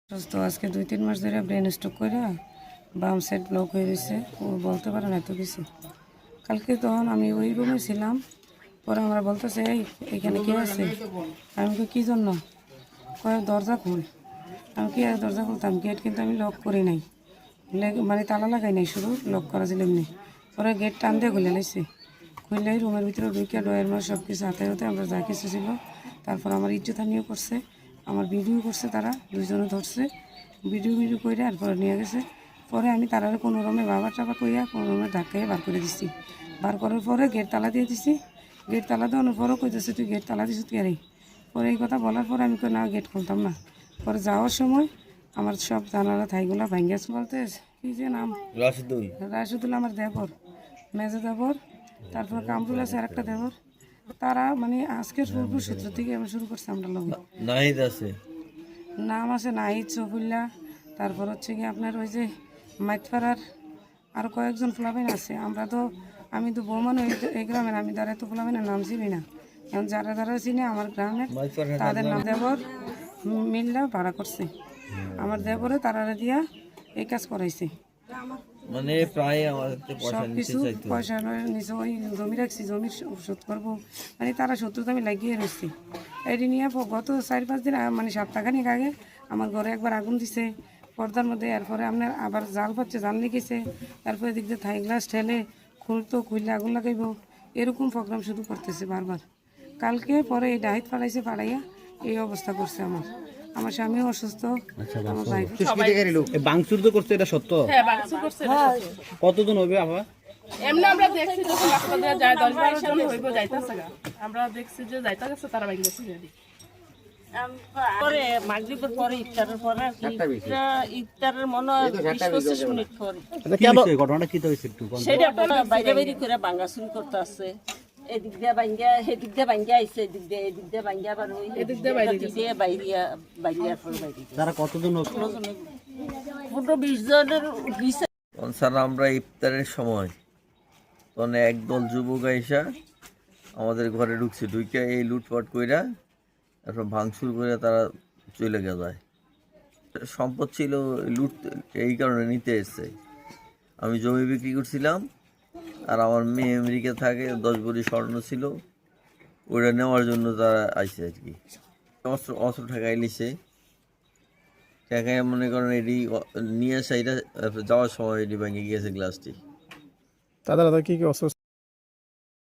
তো আজকে 2-3 মাস ধরে ব্রেন স্ট্রোক করে বাম সাইড ব্লক হয়ে গেছে। ও বলতে পারে না এত কিছু। কালকে তখন আমি ওই রুমে ছিলাম, পরে আমরা বলতেছে এইখানে কে আছে? আমি কী জন্য? কয় দরজা খুল। আমি কি আর দরজা খুলতাম? গেট কিন্তু আমি লক করি নাই, মানে তালা লাগাই নাই, শুধু লক করা ছিল এমনি। পরে গেট টান দিয়ে খুলে লাইছে। খুললে রুমের ভিতরে ঢুকে ডয়ের মার সব কিছু হাতে হাতে আমরা যা কিছু ছিল। তারপর আমার ইজ্জতহানিও করছে, আমার ভিডিও করছে, তারা দুইজনে ধরছে, ভিডিও করে আর পরে নিয়ে গেছে। পরে আমি তারা কোনো রমে বাবা টাবা কইয়া কোনো রমে ধাক্কাইয়া বার করে দিচ্ছি। বার করার পরে গেট তালা দিয়ে দিছি। গেট তালা দেওয়ানোর পরও কইতেছে তুই গেট তালা দিস তুই আরে। পরে এই কথা বলার পরে আমি না গেট খুলতাম না। পরে যাওয়ার সময় আমার সব জানালা থাইগুলা ভাঙ্গিয়াছে। বলতে কি যে নাম, রাশিদুল আমার দেবর, মেজো দেবর। তারপর কামরুল আছে আর একটা দেবর। তারা মানে আজকের সূত্র থেকে আমি শুরু করছি। আমরা লোক নাহিদ আছে, নাম আছে নাহিদ, সফুল্লা, তারপর হচ্ছে কি আপনার ওই যে মাইতপাড়ার আর কয়েকজন ফ্লাবেন আছে। আমি তো বৌমান এই গ্রামের, আমি তারা তো ফ্লাবেনের নাম চিনি না। এখন যারা যারা চিনে আমার গ্রামের তাদের নাম দেবর মিল্লা ভাড়া করছে। আমার দেবরে তারা দিয়া এই কাজ করাইছে। মানে প্রায় আমাদের সব কিছু পয়সা নিচে ওই জমি রাখছি, জমি শোধ করবো, মানে তারা শত্রুতা আমি লাগিয়ে রয়েছি। এটি নিয়ে গত 4-5 দিন মানে সপ্তাহখানিক আগে আমার ঘরে একবার আগুন দিছে পর্দার মধ্যে। এরপরে আপনার আবার জাল পাচ্ছে, জাল লেগেছে। তারপরে দিক দিয়ে থাই গ্লাস ঠেলে খুললে আগুন লাগাইব, এরকম প্রোগ্রাম শুধু করতেছে বারবার। কালকে পরে এই ডাইট পাড়াইছে, পাড়াইয়া এই অবস্থা করছে। আমার স্বামীও অসুস্থ, আমার ভাই। বাংচুর তো করছে, এটা সত্য? হ্যাঁ, বাংসু করছে, এটা সত্য। কতজন হবে আবার? এমনি আমরা দেখছি যখন রাস্তা দিয়ে যায় 10-12 জন হইব যাইতাছে গা। আমরা দেখছি যে যাইতা গেছে, তারা বাইক গেছে রেডি। পরে মাগরিবের পরে ইফতারের পরে আর কি, ইফতারের মনে হয় 20-25 মিনিট পরে কি হয়েছে? ঘটনাটা কি হয়েছে একটু বলুন। সেটা বাইরে বাইরে করে ভাঙ্গাচুরি করতে আছে। এদিক দিয়ে ভাঙ্গা, এদিক দিয়ে ভাঙ্গা আইছে, এদিক দিয়ে ভাঙ্গা আবার ওই এদিক দিয়ে বাইরে তারা কতজন হবে? 15-20 জনের দিছে। স্যার আমরা ইফতারের সময় তখন একদল যুবক আইসা আমাদের ঘরে ঢুকে এই লুটপাট কইরা তারপর ভাঙচুর করে তারা চলে যায়। সম্পদ ছিল লুট, এই কারণে নিতে এসছে। আমি জমি বিক্রি করছিলাম, আর আমার মেয়ে আমেরিকা থাকে, 10 ভরি স্বর্ণ ছিল, ওইটা নেওয়ার জন্য তারা আইসে আর কি। অস্ত্র ঠেকাই লিছে, ঠেকাই মনে করেন এটি নিয়ে আসা, এটা যাওয়ার সময় এটি ভেঙে গিয়েছে গ্লাসটি। তাদের কি অসুস্থ?